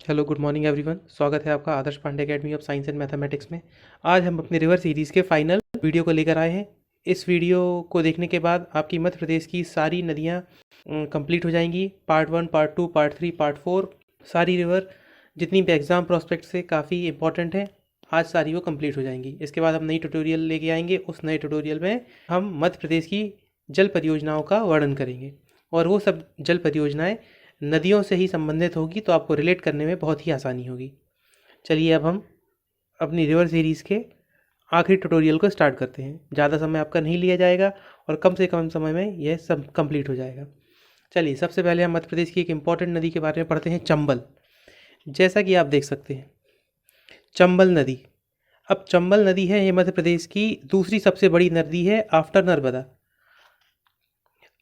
Hello good morning everyone. स्वागत है आपका Adarsh Pandey academy of science and mathematics में। आज हम अपने रिवर सीरीज़ के फाइनल वीडियो को लेकर आए हैं। इस वीडियो को देखने के बाद आपकी मध्य प्रदेश की सारी नदियाँ कंप्लीट हो जाएंगी। पार्ट 1, पार्ट 2, पार्ट 3, पार्ट 4, सारी रिवर जितनी भी एग्ज़ाम प्रोस्पेक्ट से काफ़ी इंपॉर्टेंट है, आज सारी वो कंप्लीट हो जाएंगी। इसके बाद हम नई ट्यूटोरियल लेके आएंगे। उस नए ट्यूटोरियल में हम मध्य प्रदेश की जल परियोजनाओं का वर्णन करेंगे और वो सब जल परियोजनाएँ नदियों से ही संबंधित होगी, तो आपको रिलेट करने में बहुत ही आसानी होगी। चलिए अब हम अपनी रिवर सीरीज़ के आखिरी ट्यूटोरियल को स्टार्ट करते हैं। ज़्यादा समय आपका नहीं लिया जाएगा और कम से कम समय में यह सब कंप्लीट हो जाएगा। चलिए सबसे पहले हम मध्य प्रदेश की एक इम्पॉर्टेंट नदी के बारे में पढ़ते हैं, चंबल। जैसा कि आप देख सकते हैं चंबल नदी। अब चंबल नदी है, ये मध्य प्रदेश की दूसरी सबसे बड़ी नदी है आफ्टर नर्मदा।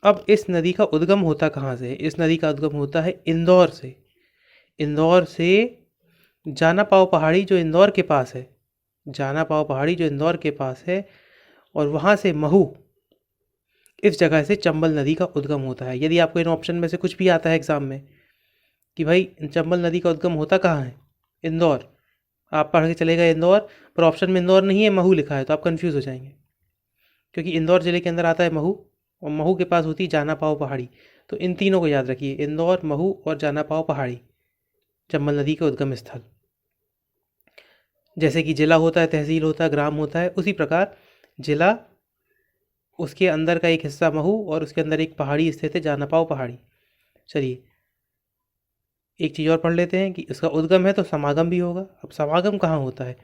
अब इस नदी का उद्गम होता कहाँ से है? इस नदी का उद्गम होता है इंदौर से। इंदौर से जाना पाव पहाड़ी जो इंदौर के पास है, जाना पाव पहाड़ी जो इंदौर के पास है, और वहाँ से महू, इस जगह से चंबल नदी का उद्गम होता है। यदि आपको इन ऑप्शन में से कुछ भी आता है एग्जाम में कि भाई चंबल नदी का उद्गम होता कहाँ है, इंदौर, आप पढ़ के चले गए इंदौर, पर ऑप्शन में इंदौर नहीं है, महू लिखा है, तो आप कन्फ्यूज़ हो जाएंगे, क्योंकि इंदौर जिले के अंदर आता है महू और महू के पास होती है जाना पाव पहाड़ी। तो इन तीनों को याद रखिए, इंदौर, महू और जाना पाव पहाड़ी चंबल नदी के उद्गम स्थल। जैसे कि जिला होता है, तहसील होता है, ग्राम होता है, उसी प्रकार जिला, उसके अंदर का एक हिस्सा महू और उसके अंदर एक पहाड़ी स्थित है, जाना पाव पहाड़ी। चलिए एक चीज़ और पढ़ लेते हैं कि इसका उद्गम है तो समागम भी होगा। अब समागम कहाँ होता है?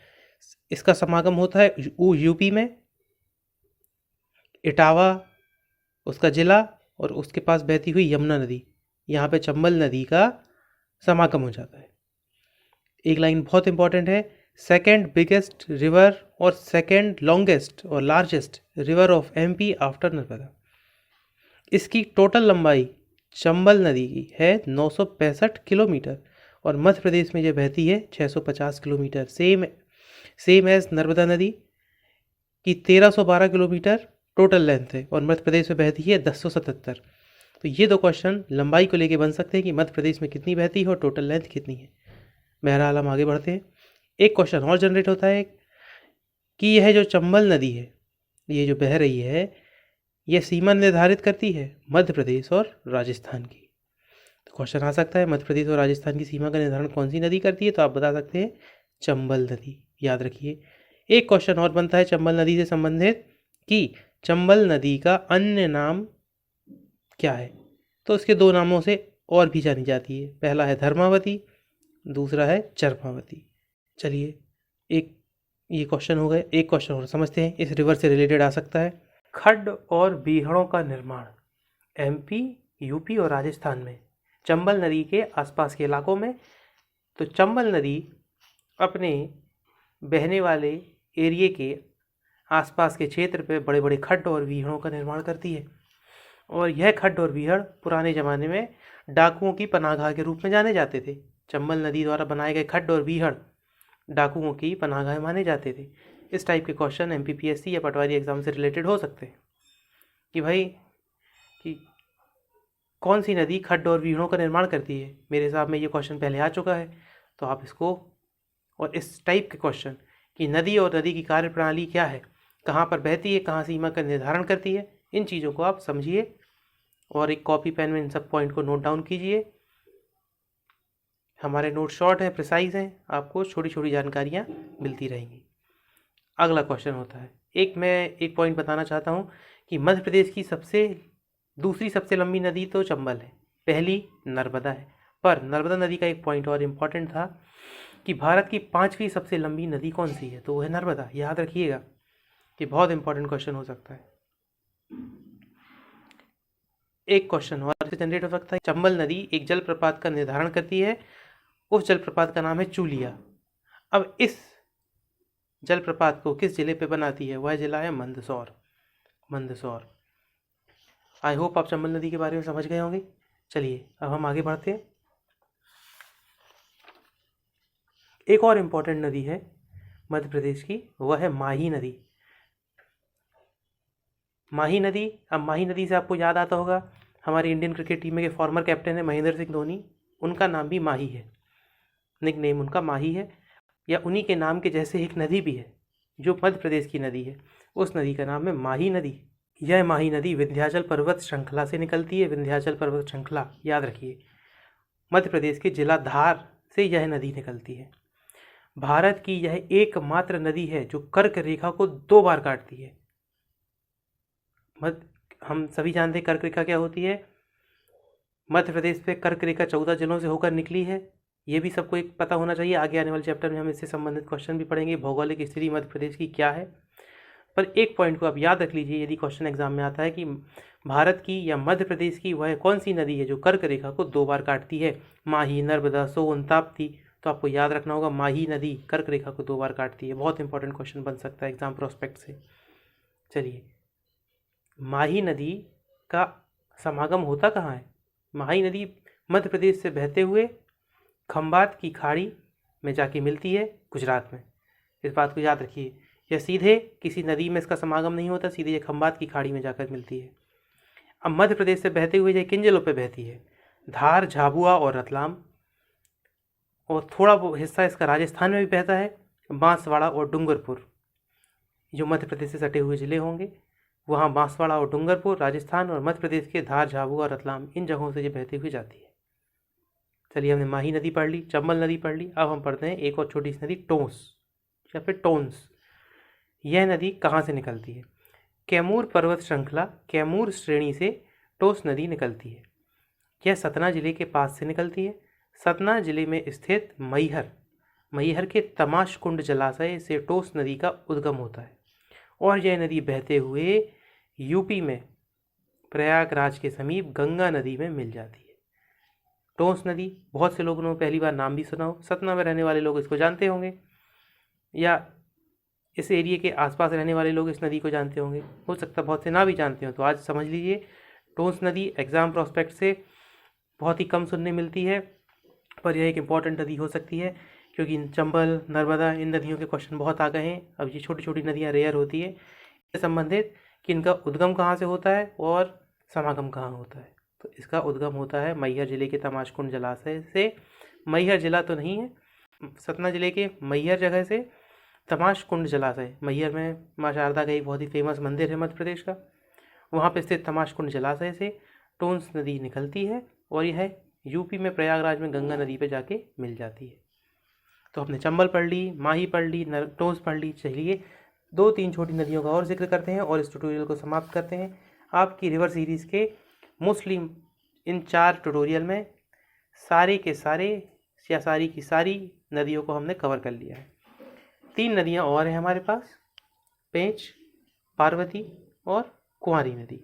इसका समागम होता है यूपी में, इटावा उसका जिला, और उसके पास बहती हुई यमुना नदी, यहाँ पे चंबल नदी का समागम हो जाता है। एक लाइन बहुत इंपॉर्टेंट है, सेकेंड बिगेस्ट रिवर और सेकेंड लॉन्गेस्ट और largest river of MP after Narmada. इसकी टोटल लंबाई चंबल नदी की है 965 किलोमीटर और मध्य प्रदेश में ये बहती है 650 किलोमीटर। सेम एज नर्मदा नदी की 1312 किलोमीटर टोटल लेंथ है और मध्य प्रदेश में बहती है 1077। तो ये दो क्वेश्चन लंबाई को लेके बन सकते हैं कि मध्य प्रदेश में कितनी बहती है और टोटल लेंथ कितनी है। बहरहाल हम आगे बढ़ते हैं। एक क्वेश्चन और जनरेट होता है कि यह जो चंबल नदी है, ये जो बह रही है, यह सीमा निर्धारित करती है मध्य प्रदेश और राजस्थान की। तो क्वेश्चन आ सकता है मध्य प्रदेश और राजस्थान की सीमा का निर्धारण कौन सी नदी करती है? तो आप बता सकते हैं चंबल नदी, याद रखिए। एक क्वेश्चन और बनता है चंबल नदी से संबंधित कि चंबल नदी का अन्य नाम क्या है? तो उसके दो नामों से और भी जानी जाती है, पहला है धर्मावती, दूसरा है चरमावती। चलिए एक ये क्वेश्चन हो गए, एक क्वेश्चन और समझते हैं, इस रिवर से रिलेटेड आ सकता है। खड्ड और बीहड़ों का निर्माण एमपी, यूपी और राजस्थान में चंबल नदी के आसपास के इलाकों में। तो चंबल नदी अपने बहने वाले एरिए के आसपास के क्षेत्र पे बड़े बड़े खड्ड और बीहड़ों का निर्माण करती है और यह खड्ड और बीहड़ पुराने ज़माने में डाकुओं की पनाहगाह के रूप में जाने जाते थे। चंबल नदी द्वारा बनाए गए खड्ड और बीहड़ डाकुओं की पनाहगाह माने जाते थे। इस टाइप के क्वेश्चन एमपीपीएससी या पटवारी एग्जाम से रिलेटेड हो सकते हैं कि भाई कि कौन सी नदी खड्ड और बीहड़ों का निर्माण करती है। मेरे हिसाब में ये क्वेश्चन पहले आ चुका है, तो आप इसको, और इस टाइप के क्वेश्चन कि नदी और नदी की कार्यप्रणाली क्या है, कहाँ पर बहती है, कहाँ सीमा का निर्धारण करती है, इन चीज़ों को आप समझिए और एक कॉपी पेन में इन सब पॉइंट को नोट डाउन कीजिए। हमारे नोट शॉर्ट हैं, प्रिसाइज हैं, आपको छोटी छोटी जानकारियाँ मिलती रहेंगी। अगला क्वेश्चन होता है, मैं एक पॉइंट बताना चाहता हूँ कि मध्य प्रदेश की दूसरी सबसे लंबी नदी तो चंबल है, पहली नर्मदा है। पर नर्मदा नदी का एक पॉइंट और इम्पॉर्टेंट था कि भारत की 5वीं सबसे लंबी नदी कौन सी है? तो वो है नर्मदा, याद रखिएगा कि बहुत इंपॉर्टेंट क्वेश्चन हो सकता है। एक क्वेश्चन और से जनरेट हो सकता है, चंबल नदी एक जलप्रपात का निर्धारण करती है, उस जलप्रपात का नाम है चूलिया। अब इस जलप्रपात को किस जिले पे बनाती है? वह जिला है मंदसौर। आई होप आप चंबल नदी के बारे में समझ गए होंगे। चलिए अब हम आगे बढ़ते हैं। एक और इम्पॉर्टेंट नदी है मध्य प्रदेश की, वह है माही नदी। माही नदी, अब माही नदी से आपको याद आता होगा हमारी इंडियन क्रिकेट टीम के फॉर्मर कैप्टन है महेंद्र सिंह धोनी, उनका नाम भी माही है। निक नेम उनका माही है, या उन्हीं के नाम के जैसे एक नदी भी है जो मध्य प्रदेश की नदी है, उस नदी का नाम है माही नदी। यह माही नदी विंध्याचल पर्वत श्रृंखला से निकलती है। विंध्याचल पर्वत श्रृंखला याद रखिए, मध्य प्रदेश के जिला धार से यह नदी निकलती है। भारत की यह एकमात्र नदी है जो कर्क रेखा को 2 बार काटती है। हम सभी जानते हैं कर्क रेखा क्या होती है। मध्य प्रदेश पे कर्क रेखा 14 जिलों से होकर निकली है, ये भी सबको एक पता होना चाहिए। आगे आने वाले चैप्टर में हम इससे संबंधित क्वेश्चन भी पढ़ेंगे, भौगोलिक स्थिति मध्य प्रदेश की क्या है। पर एक पॉइंट को आप याद रख लीजिए, यदि क्वेश्चन एग्जाम में आता है कि भारत की या मध्य प्रदेश की वह कौन सी नदी है जो कर्क रेखा को 2 बार काटती है, माही, नर्मदा, सोन, ताप्ती, तो आपको याद रखना होगा माही नदी कर्क रेखा को 2 बार काटती है। बहुत इंपॉर्टेंट क्वेश्चन बन सकता है एग्जाम प्रोस्पेक्ट से। चलिए, माही नदी का समागम होता कहाँ है? माही नदी मध्य प्रदेश से बहते हुए खंबात की खाड़ी में जाके मिलती है गुजरात में। इस बात को याद रखिए, यह सीधे किसी नदी में इसका समागम नहीं होता, सीधे ये खंबात की खाड़ी में जाकर मिलती है। अब मध्य प्रदेश से बहते हुए ये किन जिलों पे बहती है? धार, झाबुआ और रतलाम, और थोड़ा वो हिस्सा इसका राजस्थान में भी बहता है, बांसवाड़ा और डूंगरपुर। जो मध्य प्रदेश से सटे हुए ज़िले होंगे वहाँ बांसवाड़ा और डूंगरपुर राजस्थान, और मध्य प्रदेश के धार, झाबुआ और रतलाम, इन जगहों से ये बहती हुई जाती है। चलिए, हमने माही नदी पढ़ ली, चंबल नदी पढ़ ली। अब हम पढ़ते हैं एक और छोटी सी नदी, टोंस या फिर टोन्स। यह नदी कहाँ से निकलती है? कैमूर पर्वत श्रृंखला, कैमूर श्रेणी से टोंस नदी निकलती है। यह सतना जिले के पास से निकलती है। सतना जिले में स्थित मैहर के तमाशकुंड जलाशय से टोंस नदी का उद्गम होता है, और यह नदी बहते हुए यूपी में प्रयागराज के समीप गंगा नदी में मिल जाती है। टोंस नदी बहुत से लोगों ने पहली बार नाम भी सुना हो, सतना में रहने वाले लोग इसको जानते होंगे, या इस एरिया के आसपास रहने वाले लोग इस नदी को जानते होंगे, हो सकता है बहुत से ना भी जानते हो। तो आज समझ लीजिए, टोंस नदी एग्जाम प्रोस्पेक्ट से बहुत ही कम सुनने मिलती है, पर यह एक इम्पॉर्टेंट नदी हो सकती है, क्योंकि चंबल, नर्मदा, इन नदियों के क्वेश्चन बहुत आ गए हैं। अब ये छोटी छोटी नदियाँ रेयर होती है, इससे संबंधित कि इनका उद्गम कहाँ से होता है और समागम कहाँ होता है। तो इसका उद्गम होता है मैहर जिले के तमाशकुंड जलाशय से। मैहर जिला तो नहीं है, सतना जिले के मैहर जगह से तमाशकुंड जलाशय, मैहर में माँ शारदा का एक बहुत ही फेमस मंदिर है मध्य प्रदेश का, वहाँ पे स्थित तमाशकुंड जलाशय से टोंस नदी निकलती है, और यह यूपी में प्रयागराज में गंगा नदी पे जाके मिल जाती है। तो हमने चंबल पढ़ ली, माही पढ़ ली, टोंस पढ़ ली। चलिए, 2-3 छोटी नदियों का और जिक्र करते हैं और इस ट्यूटोरियल को समाप्त करते हैं। आपकी रिवर सीरीज़ के मोस्टली इन 4 ट्यूटोरियल में सारे के सारे या सारी की सारी नदियों को हमने कवर कर लिया है। 3 नदियाँ और हैं हमारे पास, पेंच, पार्वती और कुंवारी नदी।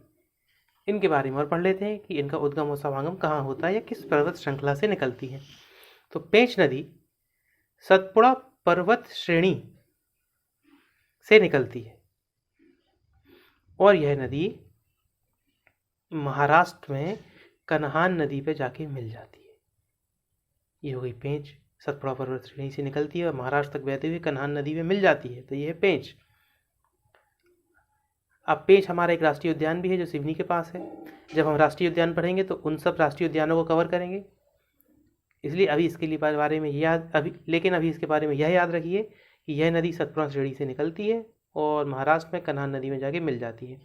इनके बारे में और पढ़ लेते हैं कि इनका उद्गम और समागम कहाँ होता है या किस पर्वत श्रृंखला से निकलती है। तो पेंच नदी सतपुड़ा पर्वत श्रेणी से निकलती है, और यह नदी महाराष्ट्र में कन्हान नदी पे जाके मिल जाती है। ये हो गई पेंच, सतपुड़ा पर्वत श्रेणी से निकलती है और महाराष्ट्र तक बहते हुए कन्हान नदी में मिल जाती है। तो ये है पेंच। अब पेंच हमारा एक राष्ट्रीय उद्यान भी है जो सिवनी के पास है। जब हम राष्ट्रीय उद्यान पढ़ेंगे तो उन सब राष्ट्रीय उद्यानों को कवर करेंगे, इसलिए अभी इसके लिए बारे में अभी इसके बारे में यह याद रखिए कि यह नदी सतपुड़ा श्रेणी से निकलती है और महाराष्ट्र में कन्हान नदी में जाके मिल जाती है।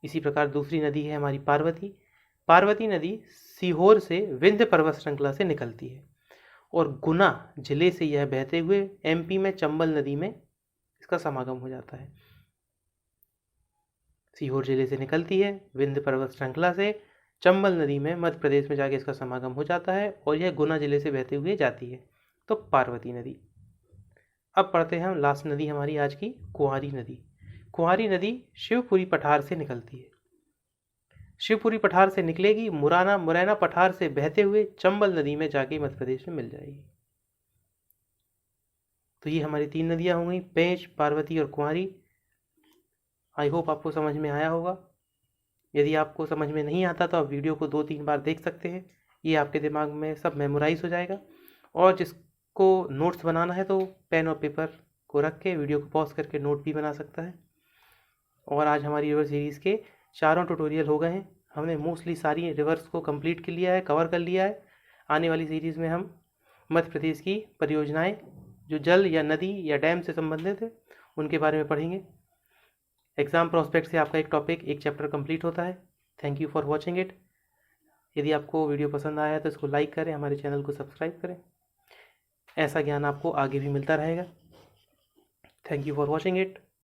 इसी प्रकार दूसरी नदी है हमारी पार्वती। पार्वती नदी सीहोर से विंध्य पर्वत श्रृंखला से निकलती है, और गुना जिले से यह बहते हुए एमपी में चंबल नदी में इसका समागम हो जाता है। सीहोर जिले से निकलती है विंध्य पर्वत श्रृंखला से, चंबल नदी में मध्य प्रदेश में जाके इसका समागम हो जाता है, और यह गुना जिले से बहते हुए जाती है। तो पार्वती नदी। अब पढ़ते हैं हम लास्ट नदी हमारी आज की, कुंवारी नदी। कुंवारी नदी शिवपुरी पठार से निकलती है। शिवपुरी पठार से निकलेगी, मुरैना पठार से बहते हुए चंबल नदी में जाके मध्य प्रदेश में मिल जाएगी। तो ये हमारी 3 नदियाँ हो गई, पेंच, पार्वती और कुंवारी। आई होप आपको समझ में आया होगा। यदि आपको समझ में नहीं आता तो आप वीडियो को 2-3 बार देख सकते हैं, ये आपके दिमाग में सब मेमोराइज हो जाएगा। और जिसको नोट्स बनाना है तो पेन और पेपर को रख के वीडियो को पॉज करके नोट भी बना सकता है। और आज हमारी रिवर सीरीज़ के 4 ट्यूटोरियल हो गए हैं। हमने मोस्टली सारी रिवर्स को कंप्लीट कर लिया है, कवर कर लिया है। आने वाली सीरीज़ में हम मध्य प्रदेश की परियोजनाएं जो जल या नदी या डैम से संबंधित है उनके बारे में पढ़ेंगे। एग्ज़ाम प्रोस्पेक्ट से आपका एक टॉपिक, एक चैप्टर कंप्लीट होता है। Thank you for watching it. यदि आपको वीडियो पसंद आया तो इसको लाइक करें, हमारे चैनल को सब्सक्राइब करें। ऐसा ज्ञान आपको आगे भी मिलता रहेगा। Thank you for watching it.